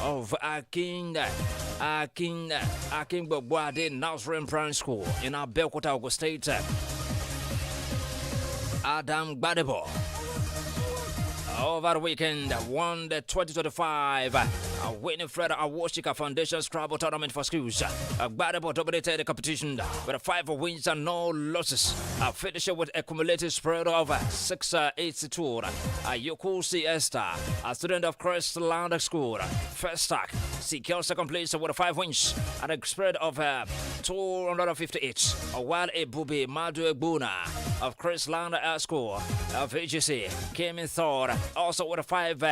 of Akin Bogbade Nursery Primary School in Abeokuta, Ogun State. Adam Gbadebo over the weekend won the 2025 Winifred Awashika Foundation Scrabble Tournament for schools. Gbadebo dominated the competition with 5 wins and no losses, finishing with a cumulative spread of 682. Yokusi Esther, a student of Crestland School, first stack, secured second place with 5 wins and a spread of 258. While Ebubi Madu Egbuna of Crestland School of VGC came in third, also with 5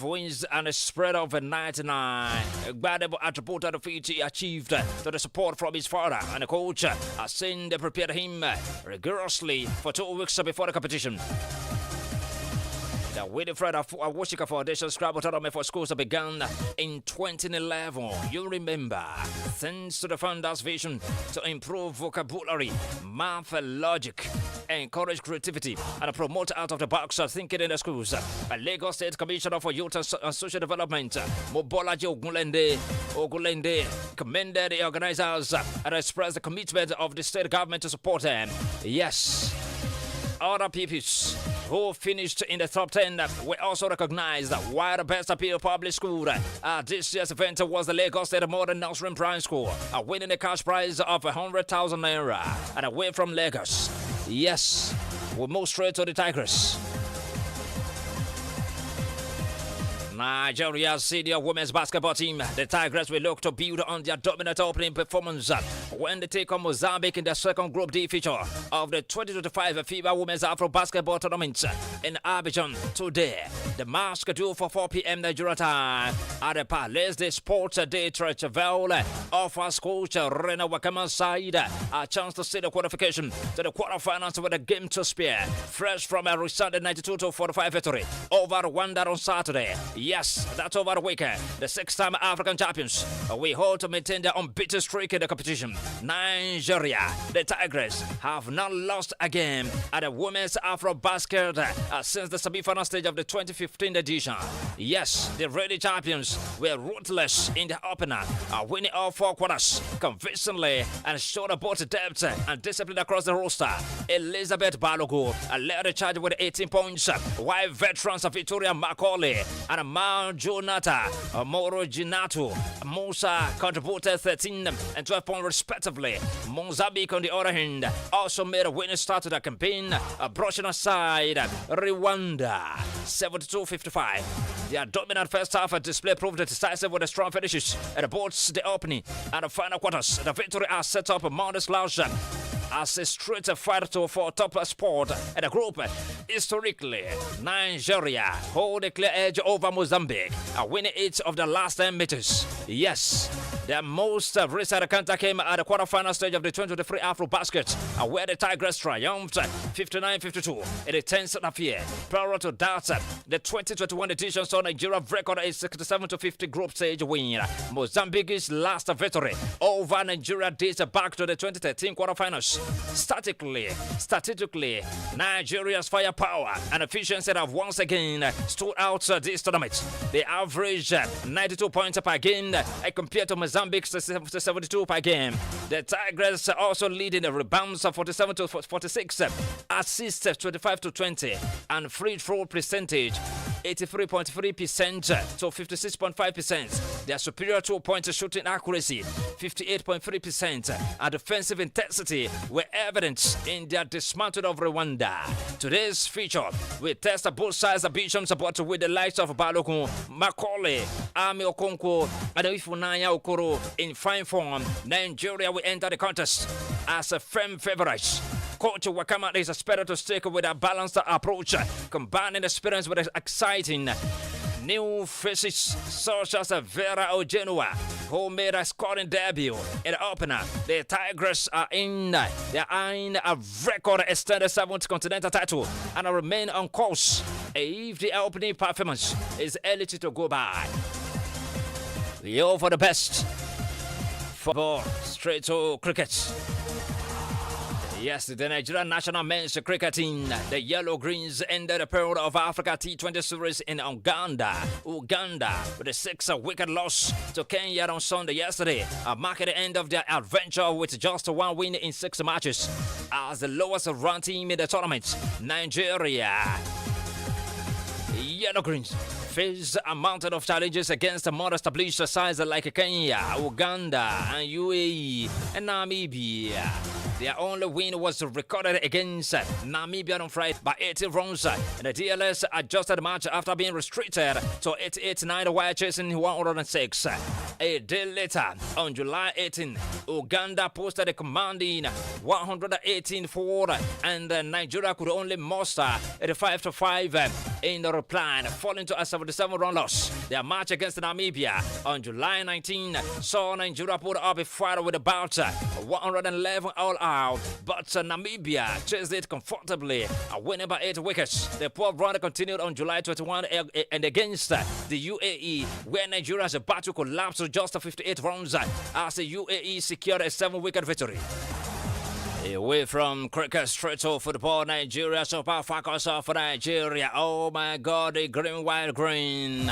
wins and a spread of 99. Gbadebo attributed the feat he achieved to the support from his father and the coach, saying they prepared him rigorously for 2 weeks before the competition. The Winifred Awashika Foundation Scrabble Tournament for schools began in 2011. You remember, thanks to the founder's vision to improve vocabulary, math, logic, encourage creativity, and promote out-of-the-box thinking in the schools. A Lagos State Commissioner for Youth and Social Development, Mobolaji Ogunlende, commended the organizers and expressed the commitment of the state government to support them. Yes, other pupils who finished in the top 10 were also recognized, while the best appeal public school this year's event was the Lagos State Modern Nursery Primary School, winning a cash prize of 100,000 naira. And away from Lagos, yes, we move straight to the Tigers. Nigeria's senior women's basketball team, the Tigers, will look to build on their dominant opening performance when they take on Mozambique in the second Group D feature of the 2025 FIBA Women's Afro Basketball Tournament in Abidjan today. The match scheduled for 4 p.m. Nigeria time at the Palace de Sports Day Trechevel offers coach Rena Wakama's side a chance to see the qualification to the quarterfinals with a game to spare. Fresh from a resounding 92-45 victory over Rwanda on Saturday. Yes, that's over the weekend. The 6-time African champions we hope to maintain their unbeaten streak in the competition. Nigeria, the Tigers, have not lost a game at the Women's Afro Basket since the semi-final stage of the 2015 edition. Yes, the reigning champions were ruthless in the opener, winning all 4 quarters convincingly and showed both depth and discipline across the roster. Elizabeth Balogun led the charge with 18 points, while veterans Victoria Macaulay and Mal Jonata, Moro Ginato, Musa contributed 13 and 12 points respectively. Mozambique, on the other hand, also made a winning start to the campaign, brushing aside Rwanda 72-55. Their dominant first half display proved decisive with the strong finishes at both the opening and the final quarters. The victory has set up Mount Slouch as a straight fight for top spot at the group. Historically, Nigeria hold a clear edge over Mozambique, winning 8 of the last 10 meters. Yes, the most recent encounter came at the quarterfinal stage of the 2023 Afro Basket, where the Tigers triumphed 59-52 in the 10th affair. Prior to that, the 2021 edition saw Nigeria record a 67-50 group stage win. Mozambique's last victory over Nigeria dates back to the 2013 quarterfinals. Statistically, Nigeria's firepower and efficiency have once again stood out this tournament. They averaged 92 points per game compared to Mozambique's 72 per game. The Tigers also lead in the rebounds of 47-46, assists 25-20, and free throw percentage 83.3% to 56.5%. Their superior 2-point shooting accuracy 58.3% and defensive intensity were evident in their dismantling of Rwanda. Today's feature will test both sides of ambitions, but with the likes of Balogun, Macaulay, Ami Okonkwo, and Ifunanya Okoro in fine form. Nigeria will enter the contest as a firm favorite. Coach Wakama is expected to stick with a balanced approach, combining experience with exciting new faces such as Vera Ojenua, who made a scoring debut in the opener. The Tigers are eyeing a record extended 7th continental title and remain on course if the opening performance is eligible to go by. We hope for the best. Football, straight to cricket. Yes, the Nigerian national men's cricket team, the Yellow Greens, ended the period of Africa T20 series in Uganda, with a 6-wicket loss to Kenya on Sunday yesterday, marking the end of their adventure with just 1 win in 6 matches. As the lowest ranked team in the tournament, Nigeria Yellow Greens face a mountain of challenges against more established sides like Kenya, Uganda, and UAE, and Namibia. Their only win was recorded against Namibia on Friday by 80 runs, and the DLS adjusted the match after being restricted to 88-9 while chasing 106. A day later, on July 18, Uganda posted a commanding 118-4, and Nigeria could only muster 85-5 in the reply, falling to a 77-run loss. Their match against Namibia on July 19 saw Nigeria put up a fight with about 111 all out, but Namibia chased it comfortably, winning by 8 wickets. The 12th round continued on July 21 and against the UAE, where Nigeria's battle collapsed to just 58 runs as the UAE secured a 7-wicket victory. Away from cricket, straight to football, Nigeria Super Falcons of Nigeria. Oh my God, the green, wild green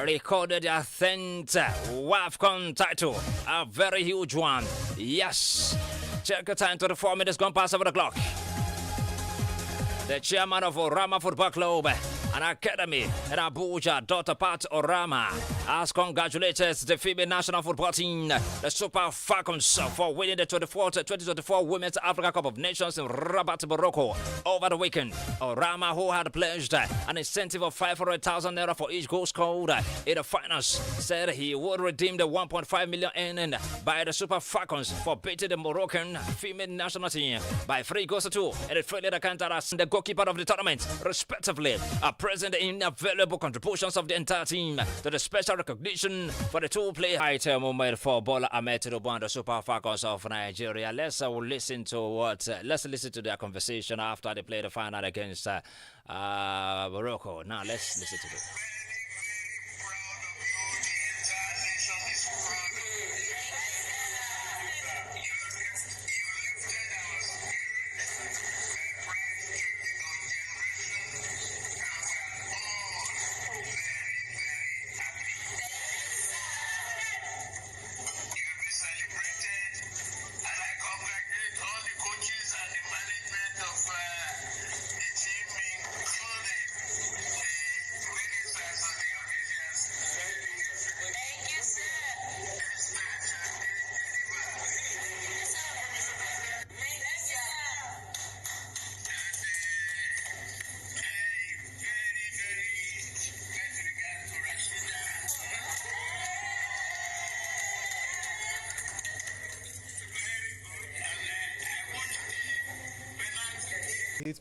recorded their 10th WAFCON title, a very huge one. Yes, check the time, 24 minutes gone past 7 o'clock. The chairman of Orama Football Club, an academy in Abuja, Dr. Pat Orama, has congratulated the female national football team, the Super Falcons, for winning the 2024 Women's Africa Cup of Nations in Rabat, Morocco over the weekend. Orama, who had pledged an incentive of 500,000 naira for each goal scored in the finals, said he would redeem the 1.5 million earned by the Super Falcons for beating the Moroccan female national team by 3-2 in the friendly Alcantara, the goalkeeper of the tournament, respectively. Present the invaluable contributions of the entire team to the special recognition for the two-player item moment for Bola Ahmed Tinubu and the Super Falcons of Nigeria. Let's listen to their conversation after they played the final against Morocco. Now let's listen to it.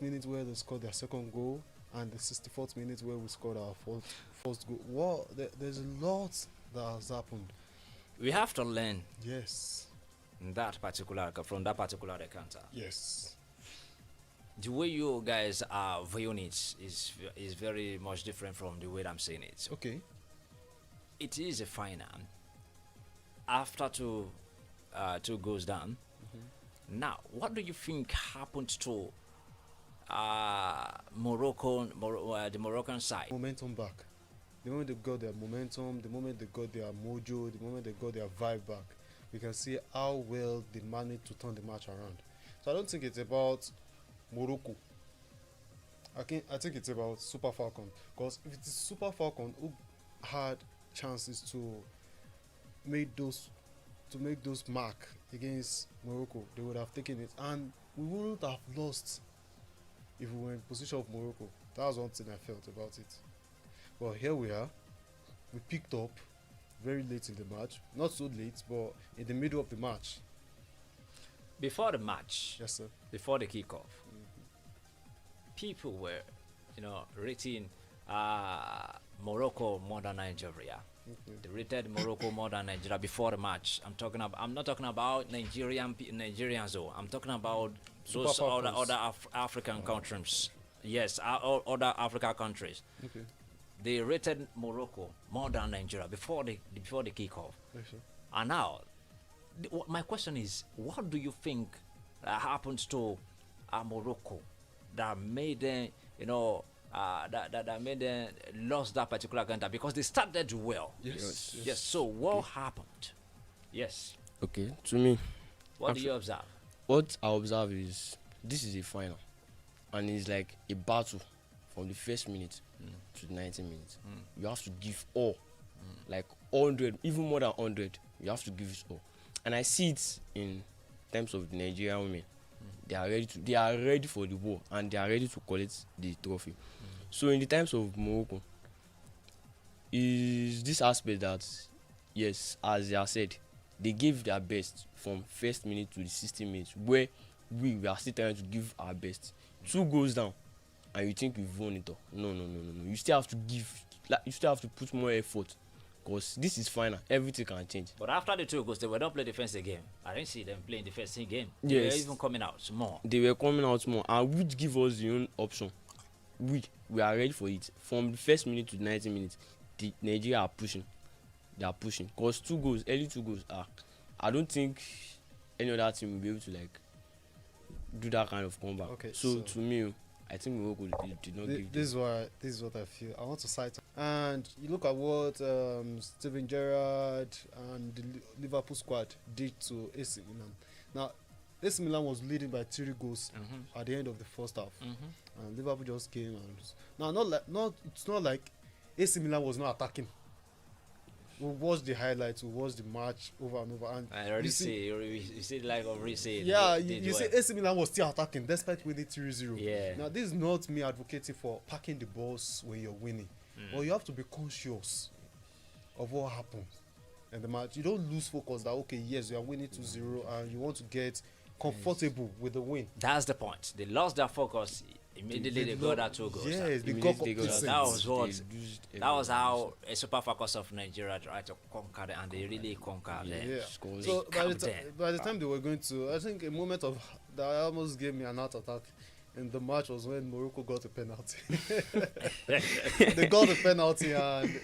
Minutes where they scored their second goal, and the 64th minute where we scored our first goal. Well, there's a lot that has happened. We have to learn. Yes. From that particular encounter. Yes. The way you guys are viewing it is very much different from the way I'm saying it. Okay. It is a final. After two goes down. Mm-hmm. Now, what do you think happened to the Moroccan side? Momentum back. The moment they got their momentum, the moment they got their mojo, the moment they got their vibe back, we can see how well they managed to turn the match around. So I don't think it's about Morocco. I think it's about Super Falcon, because if it's Super Falcon who had chances to make those mark against Morocco, they would have taken it, and we wouldn't have lost if we were in position of Morocco. That was one thing I felt about it. Well, here we are. We picked up very late in the match. Not so late, but in the middle of the match. Before the match, yes, sir. Before the kickoff, people were, rating Morocco more than Nigeria. They rated Morocco more than Nigeria before the match. I'm not talking about Nigerians though. I'm talking about those other African countries. Yes, other African countries. Okay. They rated Morocco more than Nigeria before the kickoff. Yes, sir. And now, my question is, what do you think that happened to Morocco that made them, that made them lost that particular counter because they started well. Yes. So what happened? Yes. Okay, to me, What do you observe? what I observe is this is a final, and it's like a battle from the first minute to the 90 minutes. You have to give all, like 100, even more than 100. You have to give it all, and I see it in terms of the Nigerian women. They are ready for the war, and they are ready to collect the trophy. So in the times of Morocco, is this aspect that yes, as they have said, they gave their best from first minute to the 60 minutes, where we are still trying to give our best. 2 goes down, and you think we've won it all. No. You still have to give, like, you still have to put more effort, because this is final. Everything can change. But after the 2 goals, they were not playing defensive game. I didn't see them playing defensive game. They were Yes. even coming out more. They were coming out more, and which give us the own option. We are ready for it. From the first minute to 90 minutes, the Nigeria are pushing. They are pushing. Because 2 goals, early 2 goals, I don't think any other team will be able to like do that kind of comeback. Okay, so so to me, I think Morocco did not give This is what I feel. I want to cite, and you look at what Steven Gerrard and the Liverpool squad did to AC Milan. Now, AC Milan was leading by 3 goals at the end of the first half, and Liverpool just came and it's not like AC Milan was not attacking. We watched the highlights, we watched the match over and over, and I already you see like already say. yeah, you see AC Milan was still attacking despite winning 3-0. Yeah. Now this is not me advocating for packing the balls when you're winning, but you have to be conscious of what happens in the match. You don't lose focus that okay, yes, you are winning 2-0 and you want to get comfortable with the win. That's the point. They lost their focus immediately. They got that 2 goals. Yes, they Immediately got they got complacent. That was what. They That was how a super focus of Nigeria tried to conquer it, and they really conquered it. Yeah. Scores. So calmed down. by the time they were going to, I think a moment of that almost gave me an heart attack in the match was when Morocco got a penalty. They got a penalty and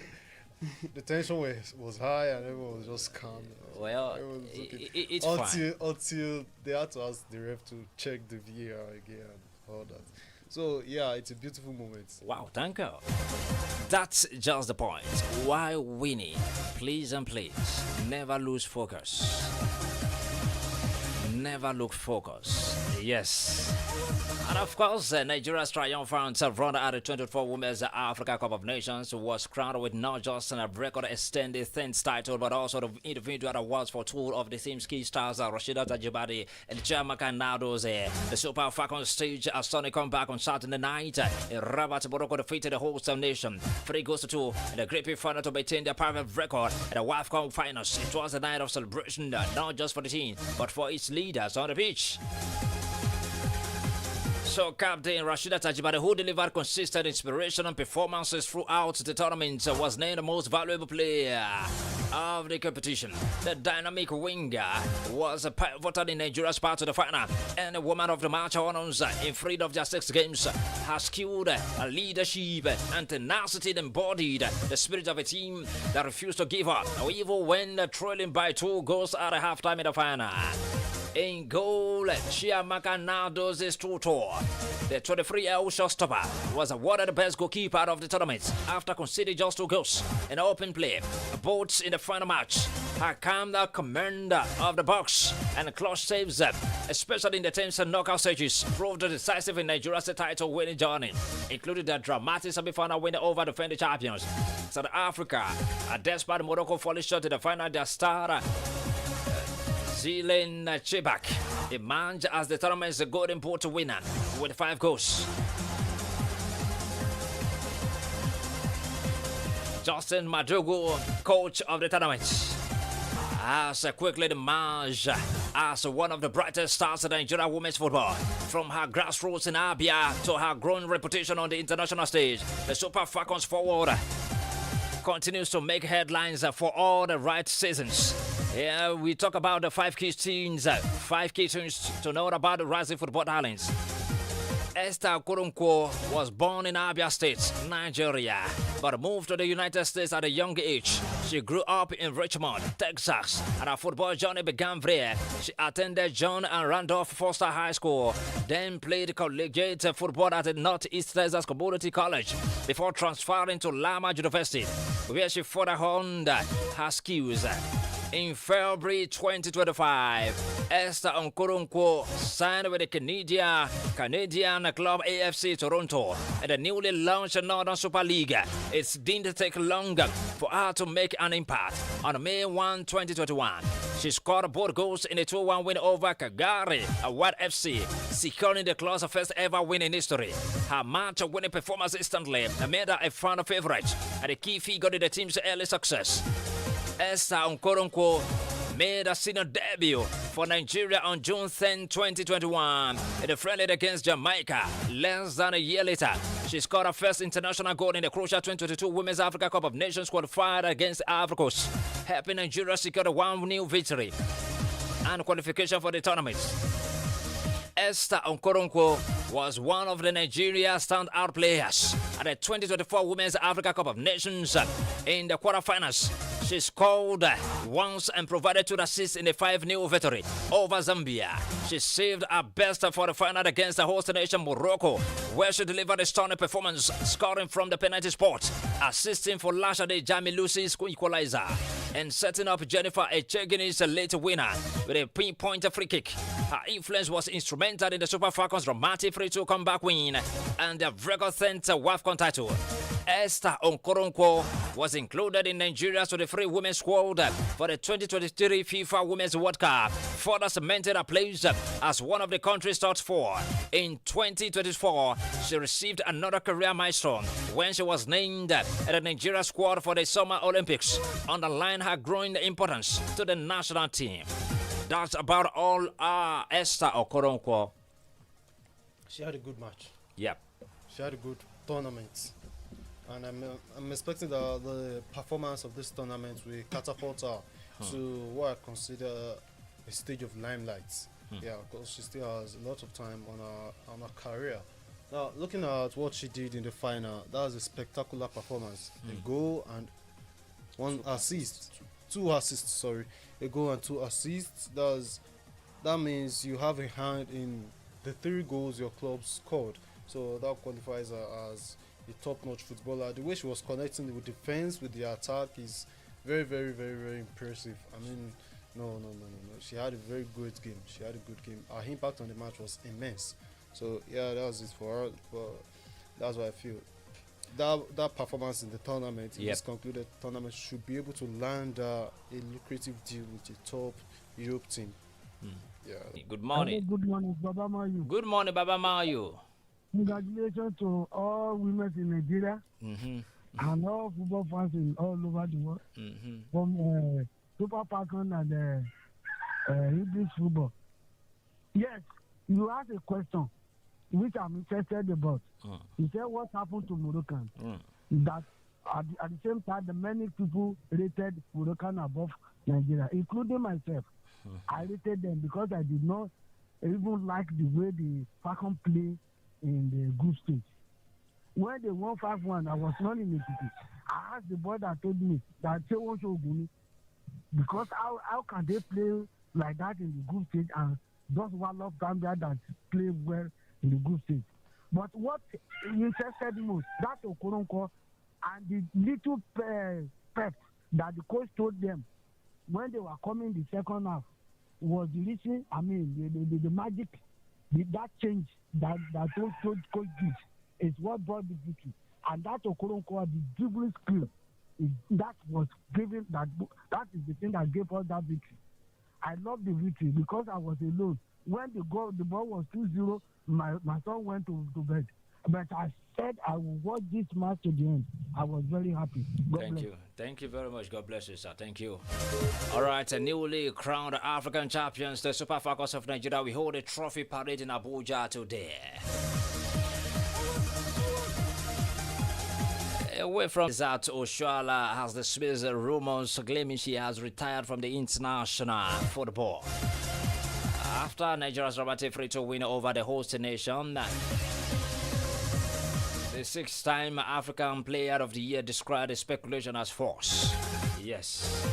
the tension was high and everyone was just calm. Well, Everyone was okay. it's fine. Until they had to ask the ref to check the VAR again and all that. So yeah, it's a beautiful moment. Wow, thank you. That's just the point. While winning, please and please, never lose focus. Never look focus. Yes. And of course, Nigeria's triumphant run at the 2024 Women's Africa Cup of Nations was crowned with not just a record extended 10th title, but also the individual awards for two of the team's key stars, Rashida Tajibadi and Chiamaka Nado's. The Super Falcons staged a stunning comeback on Saturday night. Rabat, Morocco defeated the host nation 3-2 in the Great Prix final to maintain their private record at the WAFCON finals. It was a night of celebration, not just for the team, but for its leaders on the pitch. So Captain Rashida Tajibade, who delivered consistent inspirational performances throughout the tournament, was named the most valuable player of the competition. The dynamic winger was pivotal in Nigeria's path to the final, and the woman of the match honors in 3 of their 6 games. Her skilled leadership and tenacity embodied the spirit of a team that refused to give up, even when trailing by 2 goals at halftime in the final. In goal, Chiamaka Nado's tutor. The 23-year-old showstopper was awarded the best goalkeeper of the tournament after conceding just 2 goals in open play. Both in the final match, her calm commander of the box and clutch saves, especially in the team's knockout stages, proved decisive in Nigeria's title-winning journey, including the dramatic semi-final win over the defending champions, South Africa. Despite Morocco falling short in the final, their star Zilen Chebak emerged as the tournament's golden boot winner with 5 goals. Justin Madugu, coach of the tournament, has quickly emerged as one of the brightest stars in Nigeria women's football. From her grassroots in Abia to her growing reputation on the international stage, the Super Falcons forward continues to make headlines for all the right seasons. Yeah, we talk about the 5 key tunes to know about the rising football talents. Esther Okoronkwọ was born in Abia State, Nigeria, but moved to the United States at a young age. She grew up in Richmond, Texas, and her football journey began there. She attended John and Randolph Foster High School, then played collegiate football at the Northeast Texas Community College before transferring to Lama University, where she further honed her skills. In February 2025, Esther Okoronkwọ signed with the Canadian club AFC Toronto in the newly launched Northern Super League. It didn't take long for her to make an impact. On May 1, 2021, she scored both goals in a 2-1 win over Calgary White FC, securing the club's first ever win in history. Her match-winning performance instantly made her a fan favorite and a key figure in the team's early success. Esther Okoronkwọ made a senior debut for Nigeria on June 10, 2021 in the friendly against Jamaica. Less than a year later, she scored her first international goal in the crucial 2022 Women's Africa Cup of Nations qualified against Ivory Coast, helping Nigeria secure a 1-0 victory and qualification for the tournament. Esther Okoronkwọ was one of the Nigeria standout players at the 2024 Women's Africa Cup of Nations. In the quarterfinals, she scored once and provided 2 assists in a 5-0 victory over Zambia. She saved her best for the final against the host nation Morocco, where she delivered a stunning performance, scoring from the penalty spot, assisting for Lashade Jamilusi's equalizer, and setting up Jennifer Echegini's late winner with a pinpoint free kick. Her influence was instrumental in the Super Falcons' dramatic 3-2 comeback win and their record 10th WAFCON title. Esther Okoronkwọ was included in Nigeria's 23 women's squad for the 2023 FIFA Women's World Cup, further cemented her place as one of the country's top 4. In 2024, she received another career milestone when she was named at the Nigeria squad for the Summer Olympics, underlining her growing importance to the national team. That's about all Esther Okoronkwọ. She had a good match. Yep. She had a good tournament. And I'm expecting the performance of this tournament will catapult her to what I consider a stage of limelight. Yeah, because she still has a lot of time on her career. Now, looking at what she did in the final, that was a spectacular performance. A goal and 1 assist. 2 assists, sorry. A goal and 2 assists. That means you have a hand in the 3 goals your club scored. So that qualifies her as a top-notch footballer. The way she was connecting with defense with the attack is very, very, very, very impressive. I mean, no. She had a very good game. Her impact on the match was immense. So yeah, that was it for her. But that's what I feel. That performance in the tournament, in this concluded tournament, should be able to land a lucrative deal with a top Europe team. Yeah. Good morning. Hello, good morning, Baba Mayu. Good morning, Baba Mayu. Congratulations to all women in Nigeria and all football fans in all over the world. From Super Falcon and English football. Yes, you asked a question which I'm interested about. You said what happened to Moroccan. That at the same time, the many people rated Moroccan above Nigeria, including myself. I rated them because I did not even like the way the Falcon play in the group stage. When they won 5-1, I was not in the city. I asked the boy that told me that they won't show me because how can they play like that in the group stage and those one of Gambia that play well in the group stage. But what interested me most, that Okoronkwọ and the little pep that the coach told them when they were coming the second half was the reason. I mean, the magic, that change that coach did is what brought the victory. And that Okoronkwọ, the dribbling skill, that was given that is the thing that gave us that victory. I love the victory because I was alone. When the ball was 2-0, my son went to bed. But I said I will watch this match to the end. I was very happy. Thank you. Thank you very much. God bless you, sir. Thank you. All right, a newly crowned African champions, the Super Falcons of Nigeria, we hold a trophy parade in Abuja today. Away from that, Oshuala has dismissed rumors claiming she has retired from the international football. After Nigeria's dramatic 3-2 win over the host nation, The 6-time African Player of the Year described the speculation as false. Yes.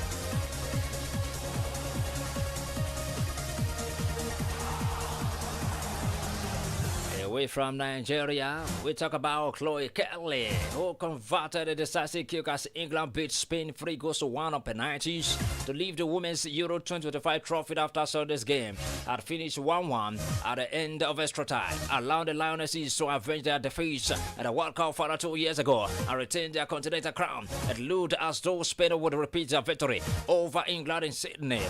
Away from Nigeria, we talk about Chloe Kelly, who converted a decisive kick as England beat Spain 3-1 on penalties to leave the Women's Euro 2025 trophy after Sunday's game had finished 1-1 at the end of extra time, allowing the Lionesses to avenge their defeat at the World Cup final 2 years ago and retain their continental crown. It looked as though Spain would repeat their victory over England in Sydney.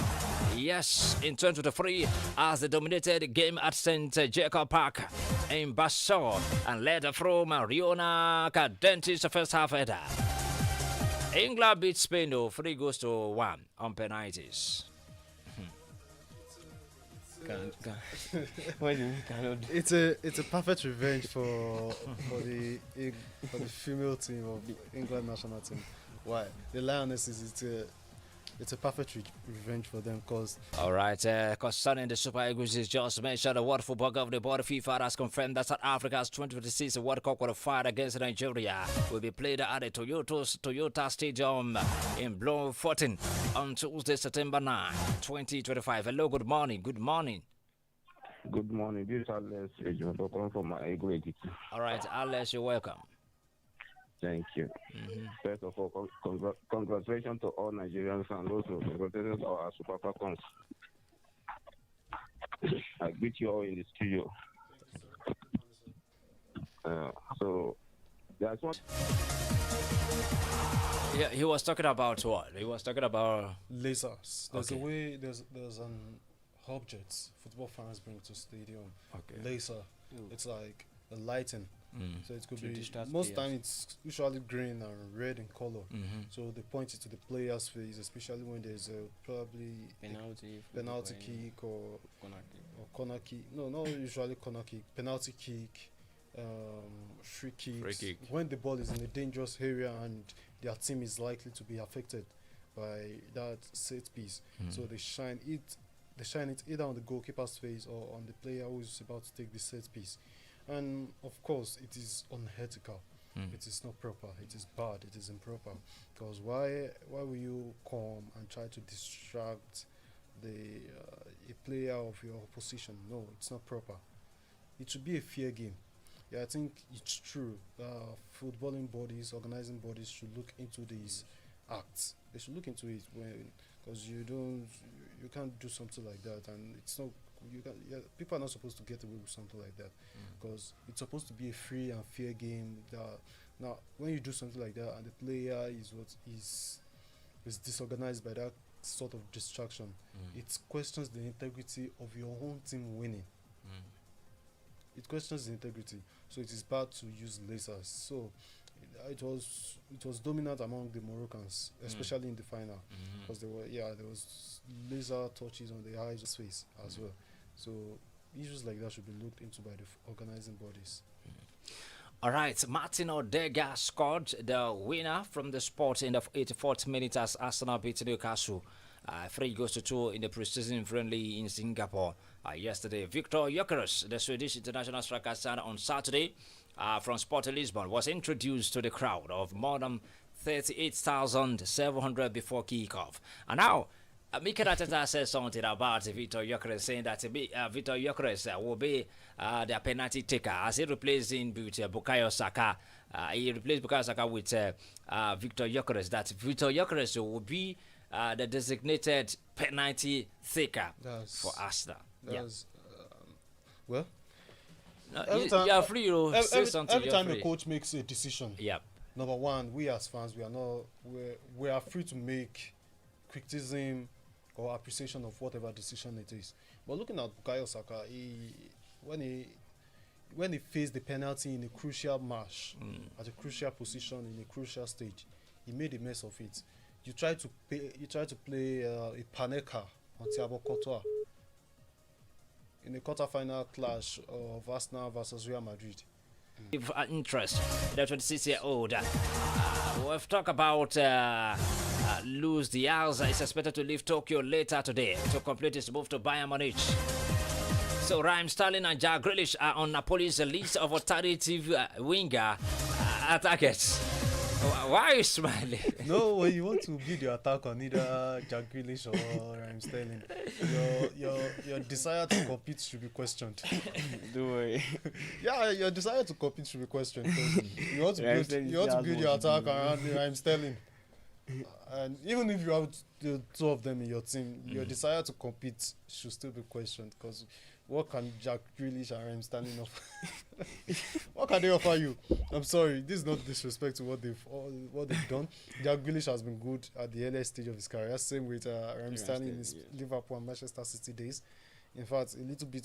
Yes, in 2023, as they dominated the game at St. Jacob Park in Basel and led through Mariona Cadenti's first half header. England beat Spain 3-1 on penalties. What do you mean cannot do? It's a perfect revenge for the female team of the England national team. Why? The Lionesses, it's a perfect revenge for them because... Alright, concerning the Super Eagles, is just mentioned the World Football Governing Body FIFA has confirmed that South Africa's 2026 World Cup qualifier against Nigeria will be played at the Toyota Stadium in Bloemfontein on Tuesday, September 9, 2025. Hello, good morning. Good morning. Good morning. This is Alex Ejotokom from my Ego. Alright, Alex, you're welcome. Thank you. First of all, congratulations to all Nigerians and also congratulations to our Super Falcons. I greet you all in the studio. So, there's one. Yeah, he was talking about what? He was talking about lasers. There's Okay. a way. There's an objects football fans bring to stadium. Okay. Laser. It's like a lighting. So it could To be distract most players. time it's usually green and red in color. So they point it to the player's face, especially when there's probably a penalty kick or corner kick. No, not usually corner kick. Penalty kick, free kicks. When the ball is in a dangerous area and their team is likely to be affected by that set piece, so they shine it. They shine it either on the goalkeeper's face or on the player who is about to take the set piece. And of course, it is unethical. It is not proper. It is bad. It is improper. Because why will you come and try to distract a player of your opposition? No, it's not proper. It should be a fair game. Yeah, I think it's true. Footballing bodies, organizing bodies should look into these acts. They should look into it because you can't do something like that, and it's not. People are not supposed to get away with something like that because it's supposed to be a free and fair game. Now, when you do something like that and the player is disorganized by that sort of distraction, it questions the integrity of your own team winning. It questions the integrity, so it is bad to use lasers. So it was dominant among the Moroccans, especially in the final, because there was laser touches on the eyes' face as well. So issues like that should be looked into by the organizing bodies. All right, Martin Odega scored the winner from the spot in the 84th minute as Arsenal beat Newcastle 3-2 in the preseason friendly in Singapore yesterday. Victor Gyökeres, the Swedish international striker, signed on Saturday from Sporting Lisbon, was introduced to the crowd of more than 38,700 before kickoff. And now, Mikel Arteta said something about Victor Gyökeres, saying that Victor Gyökeres will be their penalty taker as he replacing Bukayo Saka. He replaced Bukayo Saka with Victor Gyökeres. That Victor Gyökeres will be the designated penalty taker for Arsenal. Well, you are free to say something. Every time a coach makes a decision, yeah. Number one, we as fans, we are free to make criticism or appreciation of whatever decision it is. But looking at Bukayo Saka, when he faced the penalty in a crucial match, at a crucial position in a crucial stage, he made a mess of it. You try to play a Panenka on Thiago Courtois in a quarter-final clash of Arsenal versus Real Madrid. If interest, the 26-year-old. We've talked about Luis Diaz is expected to leave Tokyo later today to complete his move to Bayern Munich. So Raheem Sterling and Jack Grealish are on Napoli's list of alternative winger targets. Why are you smiling? No, when you want to build your attack on either Jack Grealish or Raheem Sterling, your desire to compete should be questioned. Don't worry. Yeah, your desire to compete should be questioned. You want to build your attack around Raheem Sterling. And even if you have the two of them in your team, your desire to compete should still be questioned, because what can Jack Grealish and Raheem Sterling offer? What can they offer you? I'm sorry, this is not disrespect to what they've done. Jack Grealish has been good at the earliest stage of his career. Same with Raheem Sterling in his Liverpool and Manchester City days. In fact, a little bit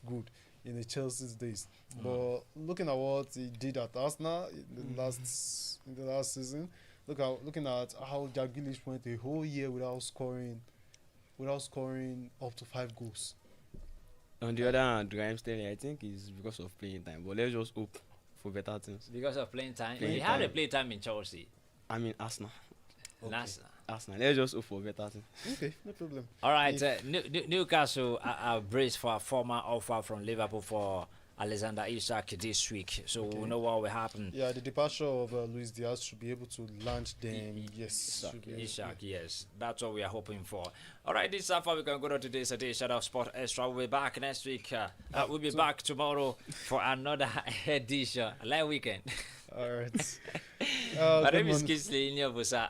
good in the Chelsea's days. But looking at what he did at Arsenal in the last season, looking at how Jack Grealish went a whole year without scoring up to 5 goals. On the other hand, Raheem Sterling, I think, is because of playing time. But let's just hope for better things. Because of playing time? He had a play time in Chelsea. I mean, Arsenal. Okay. Arsenal. Let's just hope for better things. Okay, no problem. All right, Newcastle are braced for a former offer from Liverpool for Alexander Isak this week. So we know what will happen. Yeah, the departure of Luis Diaz should be able to land them. Isak, yes. That's what we are hoping for. All right, this is how far we can go to today's edition of Sport Extra. We'll be back next week. We'll be back tomorrow for another edition. Live weekend. All right. My name is Kingsley Iniovosa.